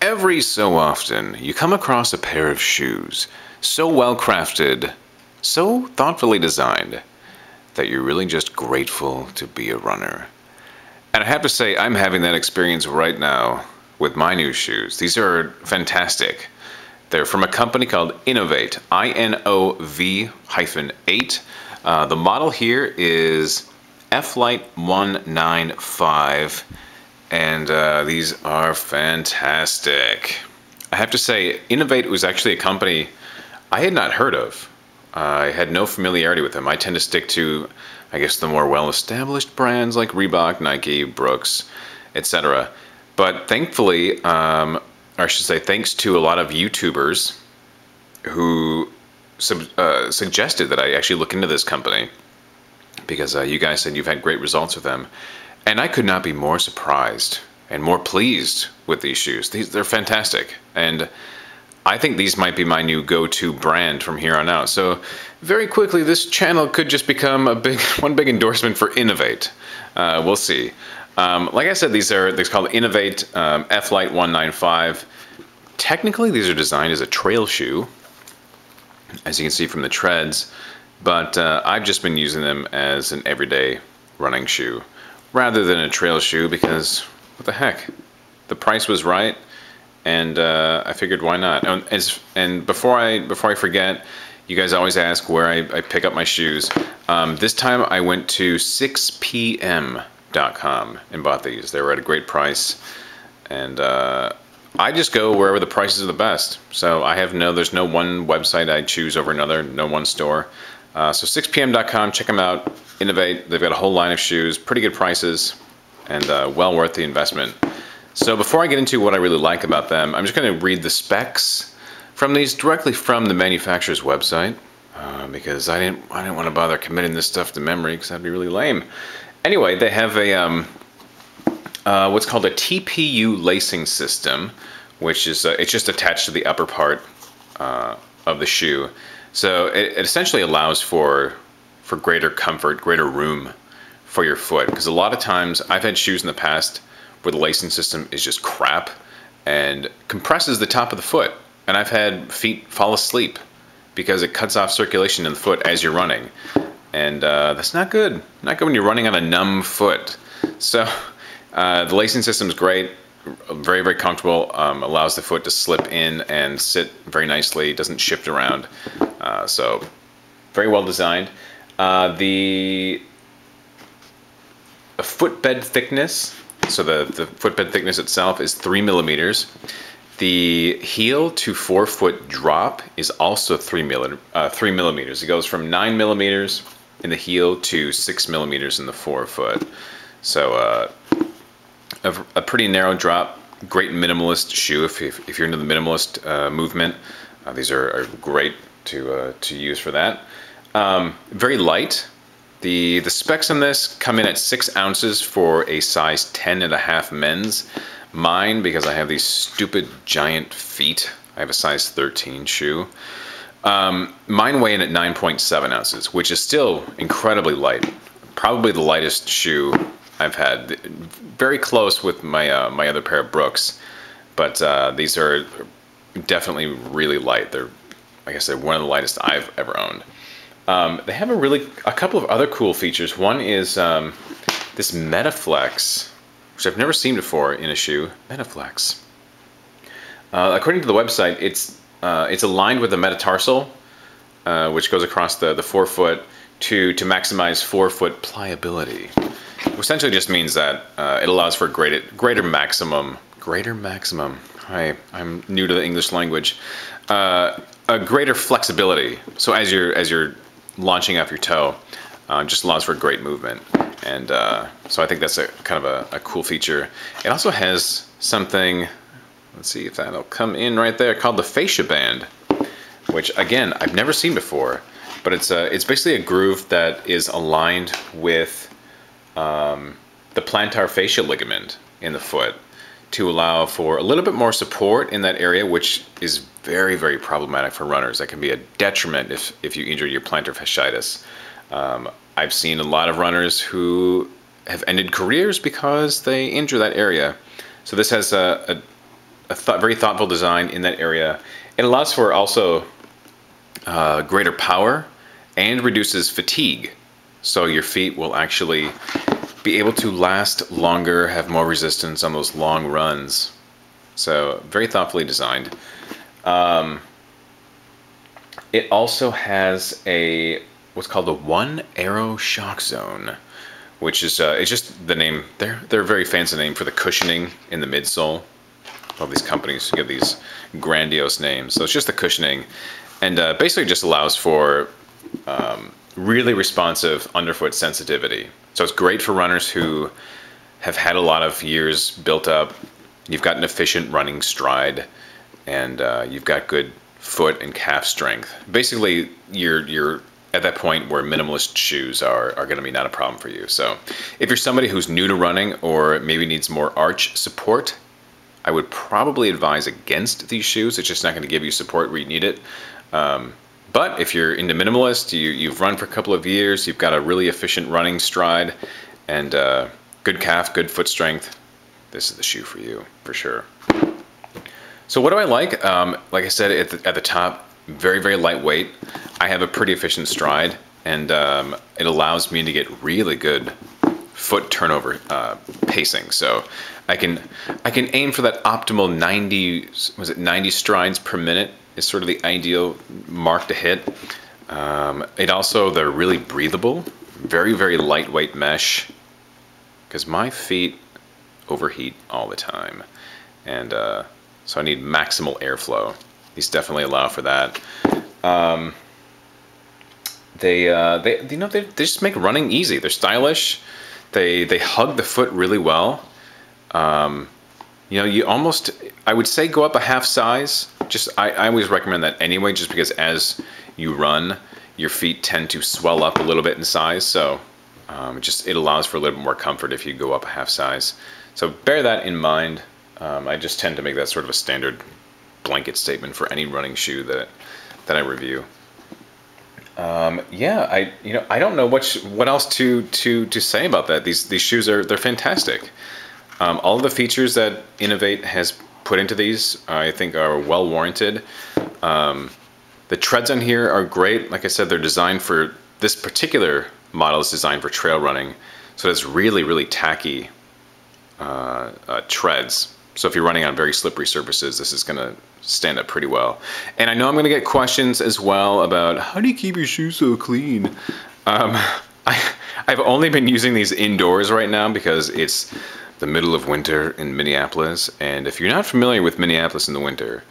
Every so often, you come across a pair of shoes so well crafted, so thoughtfully designed, that you're really just grateful to be a runner. And I have to say, I'm having that experience right now with my new shoes. These are fantastic. They're from a company called Inov-8, Inov-8. The model here is f-lite 195. And these are fantastic. I have to say, Inov-8 was actually a company I had not heard of. I had no familiarity with them. I tend to stick to, I guess, the more well-established brands like Reebok, Nike, Brooks, etc. But thankfully, or I should say thanks to a lot of YouTubers who suggested that I actually look into this company, because you guys said you've had great results with them. And I could not be more surprised and more pleased with these shoes. They're fantastic. And I think these might be my new go-to brand from here on out. So very quickly, this channel could just become one big endorsement for Inov-8. We'll see. Like I said, they're called Inov-8 f-lite 195. Technically, these are designed as a trail shoe, as you can see from the treads. But I've just been using them as an everyday running shoe, rather than a trail shoe, because what the heck, the price was right, and I figured why not. And before I forget, you guys always ask where I pick up my shoes. This time I went to 6pm.com and bought these. They were at a great price, and I just go wherever the prices are the best. So there's no one website I choose over another, no one store. So 6pm.com, check them out. Inov-8, they've got a whole line of shoes, pretty good prices, and well worth the investment. So before I get into what I really like about them, I'm just going to read the specs from these directly from the manufacturer's website, because I didn't want to bother committing this stuff to memory, because that'd be really lame. Anyway, they have a what's called a TPU lacing system, which is it's just attached to the upper part of the shoe. So it essentially allows for greater comfort, greater room for your foot. Because a lot of times I've had shoes in the past where the lacing system is just crap and compresses the top of the foot. And I've had feet fall asleep because it cuts off circulation in the foot as you're running. And that's not good. Not good when you're running on a numb foot. So the lacing system is great. Very, very comfortable. Allows the foot to slip in and sit very nicely. Doesn't shift around. So very well designed. The footbed thickness. So the footbed thickness itself is 3 millimeters. The heel to forefoot drop is also 3 millimeters. It goes from 9 millimeters in the heel to 6 millimeters in the forefoot. So a pretty narrow drop. Great minimalist shoe if you're into the minimalist movement. These are great to use for that. Very light. The specs on this come in at 6 ounces for a size 10.5 men's. Mine, because I have these stupid giant feet, I have a size 13 shoe. Mine weigh in at 9.7 ounces, which is still incredibly light. Probably the lightest shoe I've had. Very close with my my other pair of Brooks, but these are definitely really light. They're, like I said, one of the lightest I've ever owned. They have a couple of other cool features. One is this Metaflex, which I've never seen before in a shoe. Metaflex. According to the website, it's aligned with the metatarsal, which goes across the forefoot to maximize forefoot pliability. It essentially just means that it allows for greater maximum. I'm new to the English language. A greater flexibility. So as you're launching off your toe, just allows for great movement. And so I think that's a kind of a cool feature. It also has something, let's see if that'll come in right there, called the fascia band, which again I've never seen before. But it's basically a groove that is aligned with the plantar fascia ligament in the foot to allow for a little bit more support in that area, which is very, very problematic for runners. That can be a detriment if you injure your plantar fasciitis. I've seen a lot of runners who have ended careers because they injure that area. So this has a very thoughtful design in that area. It allows for also greater power and reduces fatigue. So your feet will actually be able to last longer, have more resistance on those long runs. So very thoughtfully designed. It also has what's called a one arrow shock zone, which is it's just the name. They're a very fancy name for the cushioning in the midsole. All these companies give these grandiose names. So it's just the cushioning, and basically just allows for really responsive underfoot sensitivity. So it's great for runners who have had a lot of years built up. You've got an efficient running stride, and you've got good foot and calf strength. Basically, you're at that point where minimalist shoes are going to be not a problem for you. So if you're somebody who's new to running or maybe needs more arch support, I would probably advise against these shoes. It's just not going to give you support where you need it. But if you're into minimalist, you've run for a couple of years, you've got a really efficient running stride, and good calf, good foot strength, this is the shoe for you, for sure. So what do I like? Like I said at the top, very, very lightweight. I have a pretty efficient stride, and it allows me to get really good foot turnover pacing. So I can aim for that optimal 90 strides per minute is sort of the ideal mark to hit. They're really breathable, very, very lightweight mesh, because my feet overheat all the time, and so I need maximal airflow. These definitely allow for that. They just make running easy. They're stylish. They hug the foot really well. You almost, I would say, go up a half size. I always recommend that anyway, just because as you run, your feet tend to swell up a little bit in size. So it allows for a little bit more comfort if you go up a half size. So bear that in mind. I just tend to make that sort of a standard blanket statement for any running shoe that I review. I don't know what else to say about that. These shoes they're fantastic. All of the features that Inov-8 has put into these, I think, are well warranted. The treads on here are great. Like I said, they're designed for this particular model is designed for trail running, so it's really, really tacky treads. So if you're running on very slippery surfaces, this is going to stand up pretty well. And I know I'm going to get questions as well about how do you keep your shoes so clean? I've only been using these indoors right now because it's the middle of winter in Minneapolis, and if you're not familiar with Minneapolis in the winter,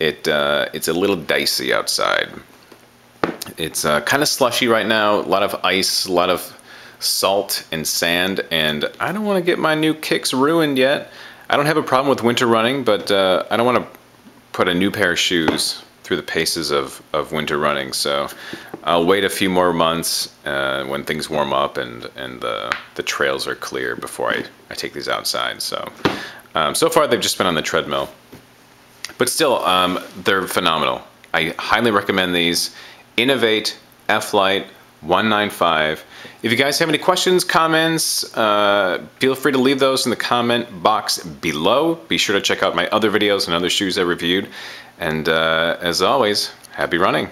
it's a little dicey outside. It's kind of slushy right now, a lot of ice, a lot of salt and sand, and I don't want to get my new kicks ruined yet. I don't have a problem with winter running, but I don't want to put a new pair of shoes through the paces of winter running. So I'll wait a few more months when things warm up and the trails are clear before I take these outside. So so far they've just been on the treadmill, but still they're phenomenal. I highly recommend these. Inov-8 f-lite 195. If you guys have any questions, comments, feel free to leave those in the comment box below. Be sure to check out my other videos and other shoes I reviewed. And as always, happy running.